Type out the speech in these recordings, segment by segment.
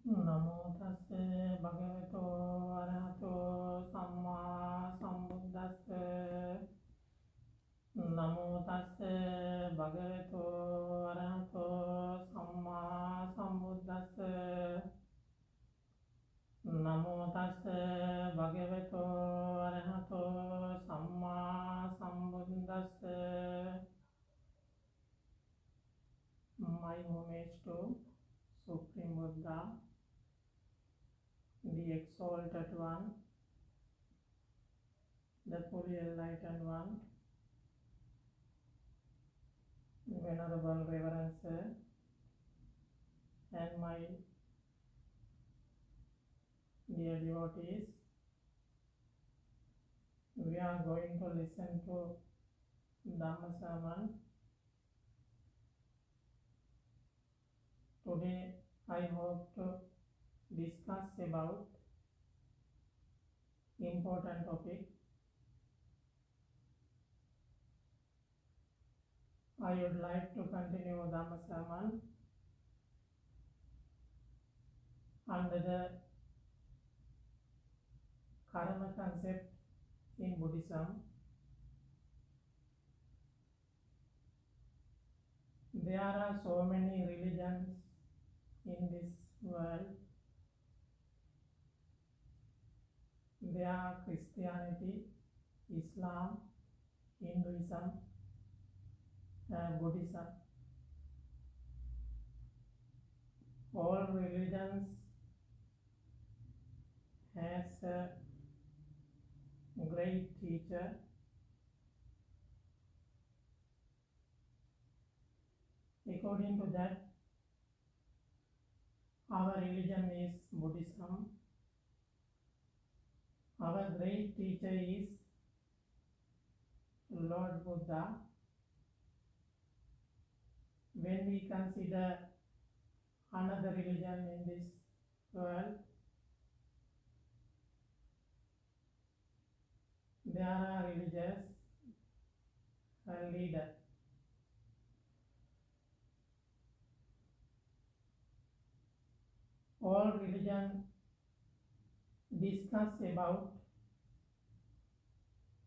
නමෝ තස්ස භගවතෝ අරහතෝ සම්මා සම්බුද්දස්ස නමෝ තස්ස භගවතෝ අරහතෝ සම්මා සම්බුද්දස්ස නමෝ තස්ස භගවතෝ අරහතෝ සම්මා සම්බුද්දස්ස. My homage to Supreme Buddha, the exalted one, the fully enlightened one, Venerable Reverend Sir, and my dear devotees. We are going to listen to Dhamma sermon. Today I hope to discuss about important topic. I would like to continue Dhamma sermon under the karma concept in Buddhism. There are so many religions in this world. There are Christianity, Islam, Hinduism, Buddhism. All religions has a great teacher. According to that, our religion is Buddhism. Our great teacher is Lord Buddha. When we consider another religion in this world, there are religious leaders. All religion discuss about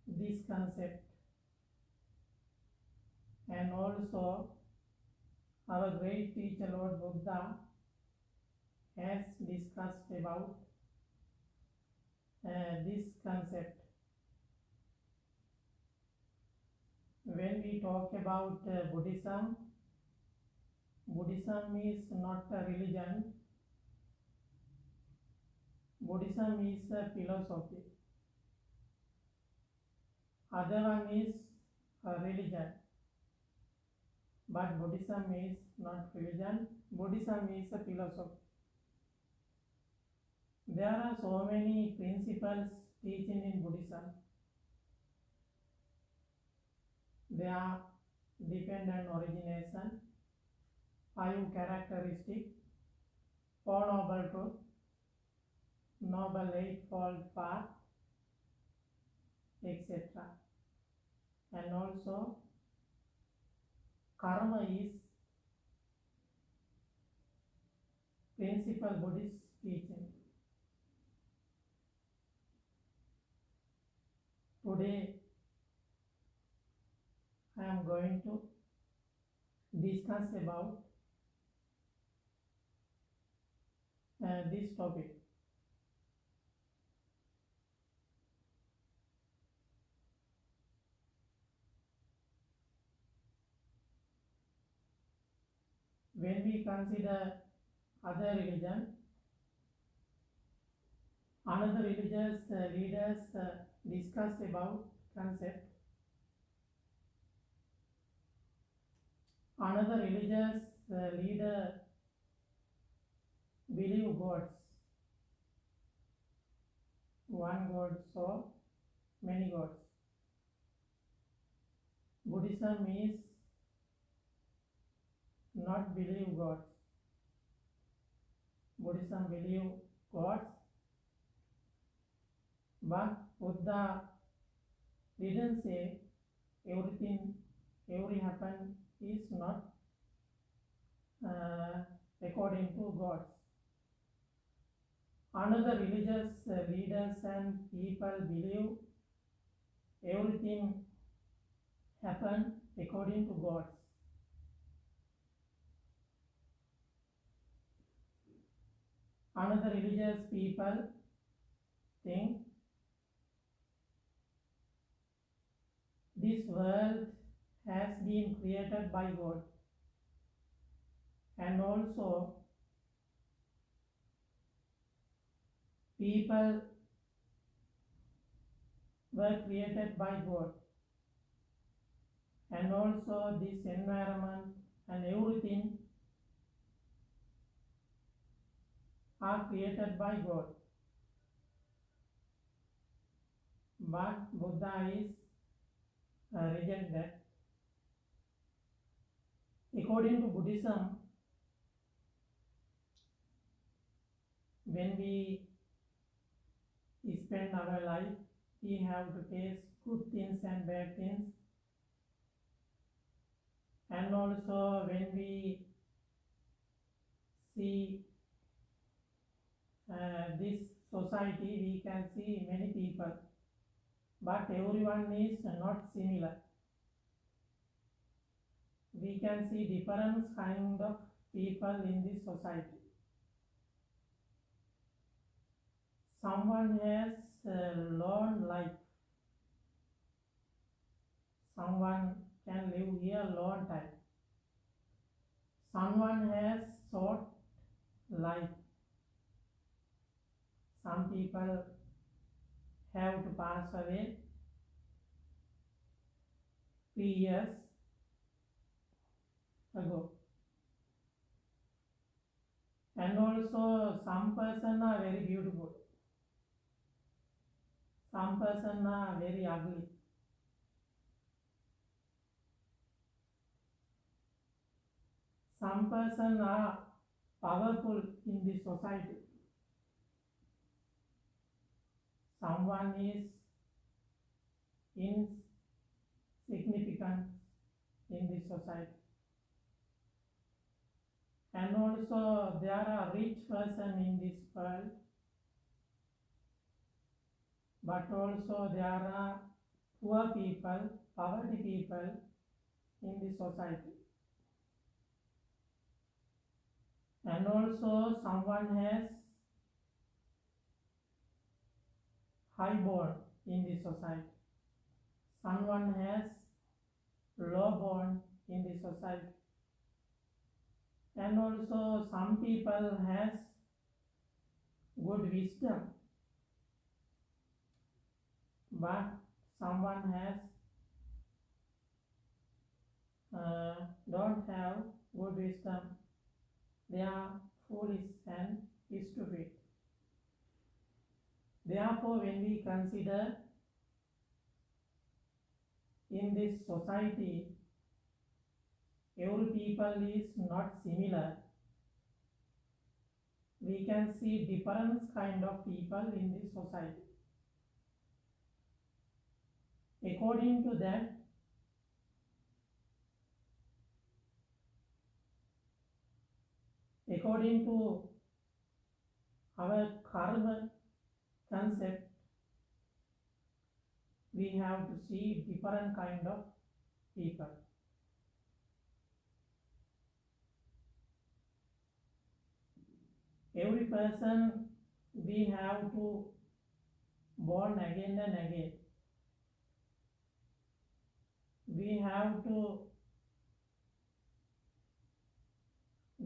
this concept, and also our great teacher Lord Buddha has discussed about this concept. When we talk about Buddhism, Buddhism is not a religion. Buddhism is a philosophy. Other one is a religion. But Buddhism is not religion. Buddhism is a philosophy. There are so many principles teaching in Buddhism. They are dependent origination, 5 characteristics, 4 noble truth, noble eightfold path, etc. And also karma is principal Buddhist teaching. Today I am going to discuss about this topic. When we consider other religion, another religious leaders discuss about concept. Another religious leader believe gods. One God, so many gods. Buddhism is not believe gods. Buddhism believe gods, but Buddha didn't say everything, every happen is not according to gods. Another religious leaders and people believe everything happened according to God. Another religious people think this world has been created by God, and also people were created by God, and also this environment and everything are created by God. But Buddha is reject that. According to Buddhism, when we spend our life, we have to face good things and bad things. And also when we see this society, we can see many people, but everyone is not similar. We can see different kind of people in this society. Someone has long life. Someone can live here long time. Someone has short life. Some people have to pass away 3 years ago. And also some person are very beautiful. Some person are very ugly. Some person are powerful in the society. Someone is insignificant in the society. And also there are rich person in this world, but also there are poor people, poverty people in the society. And also someone has high born in the society. Someone has low born in the society. And also some people has good wisdom, but someone has don't have good wisdom. They are foolish and stupid. Therefore, when we consider in this society, every people is not similar. We can see different kind of people in this society. According to that, according to our karma concept, we have to see different kind of people. Every person we have to born again and again. We have to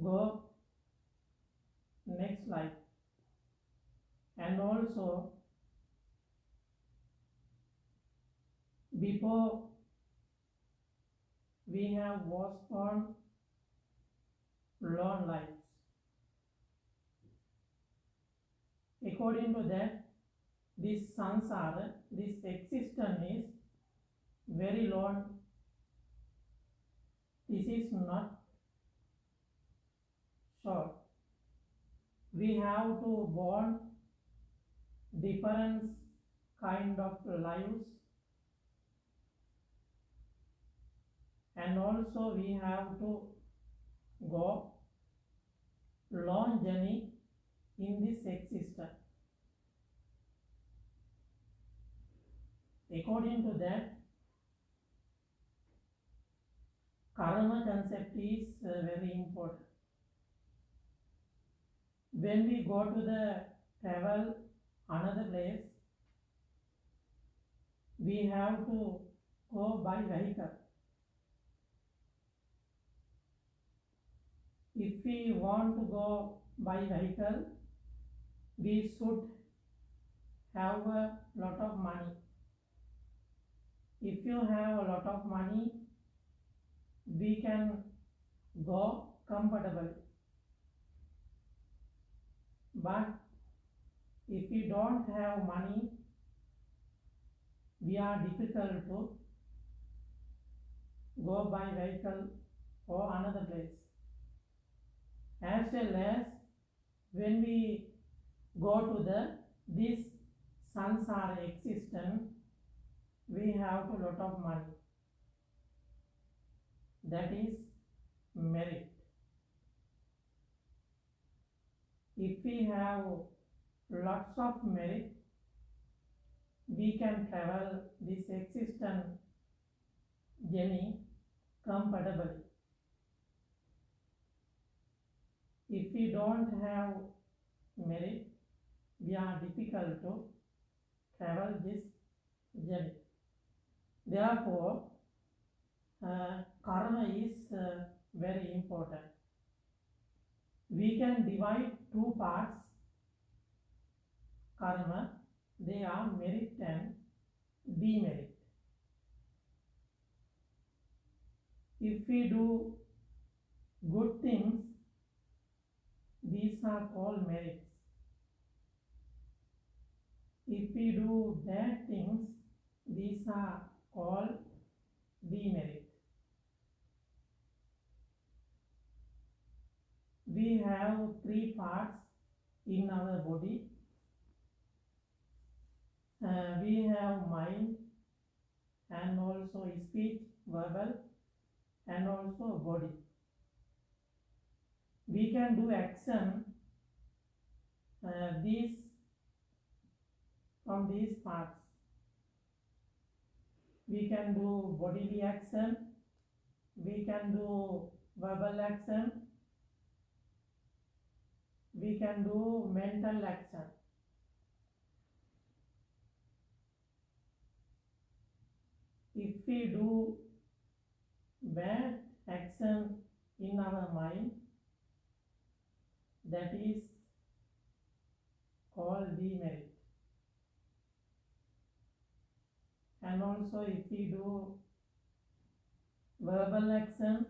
go next life. And also before we have was born long lives. According to that, this samsara, this existence is very long. This is not short. We have to born different kind of lives, and also we have to go long journey in this existence. According to that, karma concept is very important. When we go to the travel another place, we have to go by vehicle. If we want to go by vehicle, we should have a lot of money. If you have a lot of money, we can go comfortably. But if we don't have money, we are difficult to go by vehicle or another place. As well as when we go to this samsara existence, we have a lot of money. That is merit. If we have lots of merit, we can travel this existence journey comfortably. If we don't have merit, we are difficult to travel this journey. Therefore, karma is very important. We can divide two parts karma. They are merit and demerit. If we do good things, these are called merits. If we do bad things, these are called demerit. We have three parts in our body. We have mind and also speech, verbal, and also body. We can do action from these parts. We can do bodily action, we can do verbal action, we can do mental action. If we do bad action in our mind, that is called demerit. And also if we do verbal action,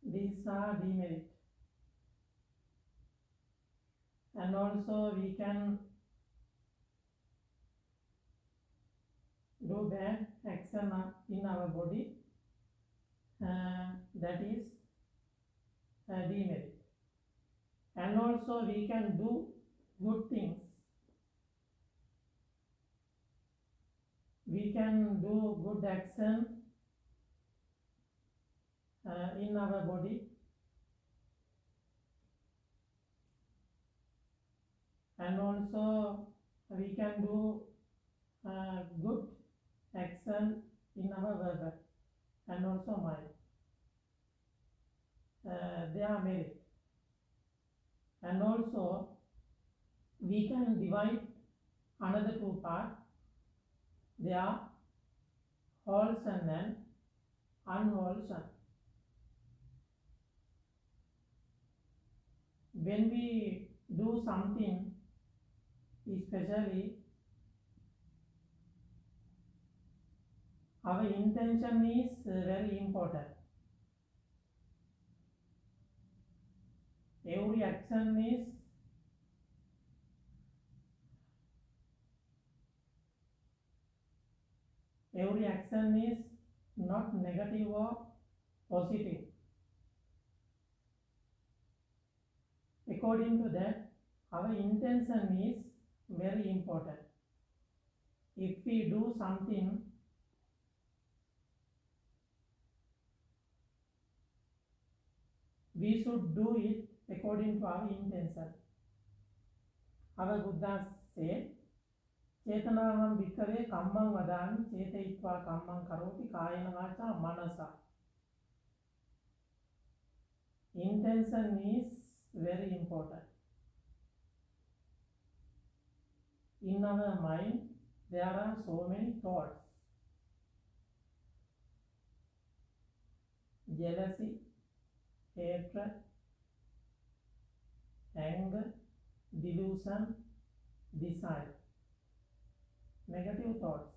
these are demerit. And also we can do bad action in our body, that is demerit. And also we can do good things. We can do good action in our body, and also we can do good action in our verbal and also mind. They are merit. And also we can divide another two parts. They are wholesome and unwholesome. When we do something, especially our intention is very important. Every action is not negative or positive. According to that, our intention is very important. If we do something, we should do it according to our intention. Our Buddha said, Chetanaham bhikkhave kammam vadami cetayitva kammam karoti kayena vacha manasa. Intention is very important. In our mind, there are so many thoughts. Jealousy, hatred, anger, delusion, desire, negative thoughts.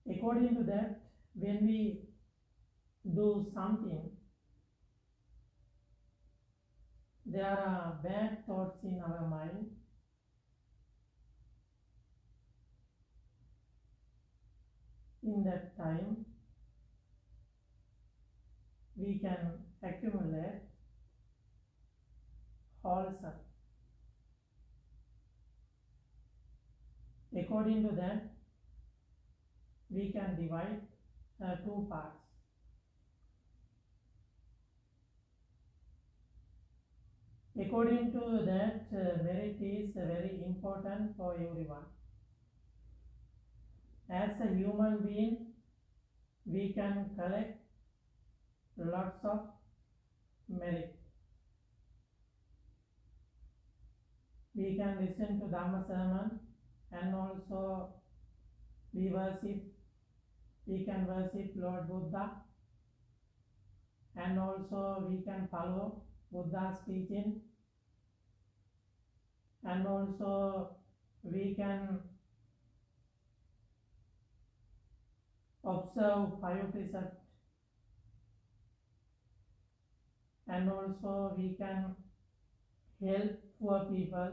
According to that, when we do something, there are bad thoughts in our mind. In that time, we can accumulate wholesome. According to that, we can divide two parts. According to that, merit is very important for everyone. As a human being, we can collect lots of merit. We can listen to Dhamma sermon and also we can worship Lord Buddha, and also we can follow Buddha's teaching, and also we can observe 5 precepts, and also we can help poor people,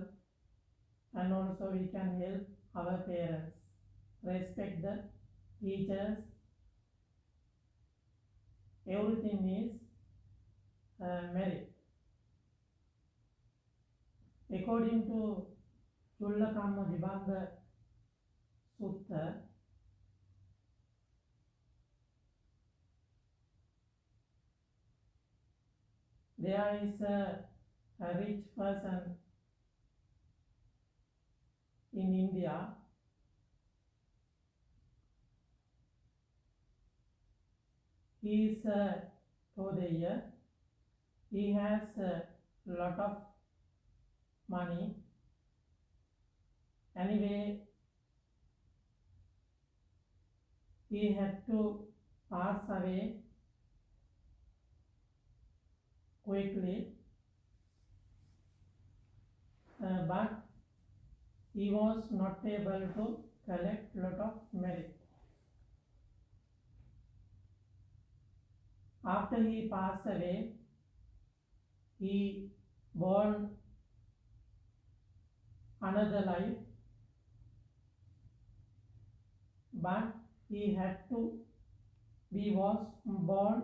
and also we can help our parents, respect the teachers. Everything is merit. According to Chullakamma Vibhanga Sutta, there is a rich person in India. He is a Todeya. He has a lot of money. Anyway, he had to pass away quickly, but he was not able to collect lot of merit. After he passed away, he born another life, but he was born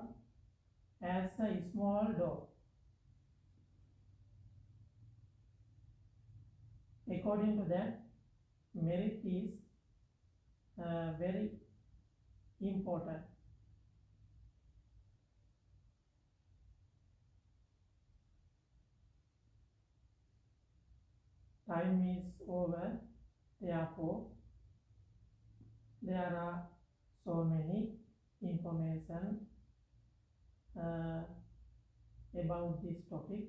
as a small dog. According to that, merit is very important. Time is over, therefore there are so many information about this topic.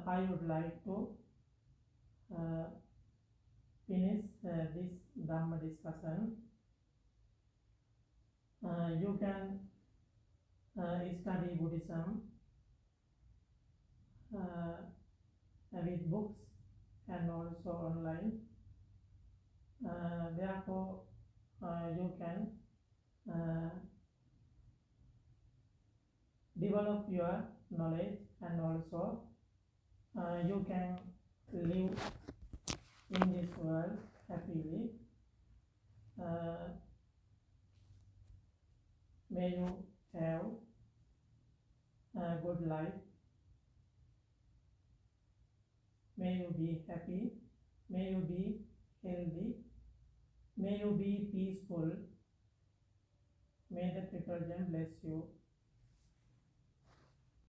I would like to finish this Dhamma discussion. You can study Buddhism with books and also online. Therefore, you can develop your knowledge, and also you can live in this world happily. May you have a good life. May you be happy. May you be healthy. May you be peaceful. May the triple gem bless you.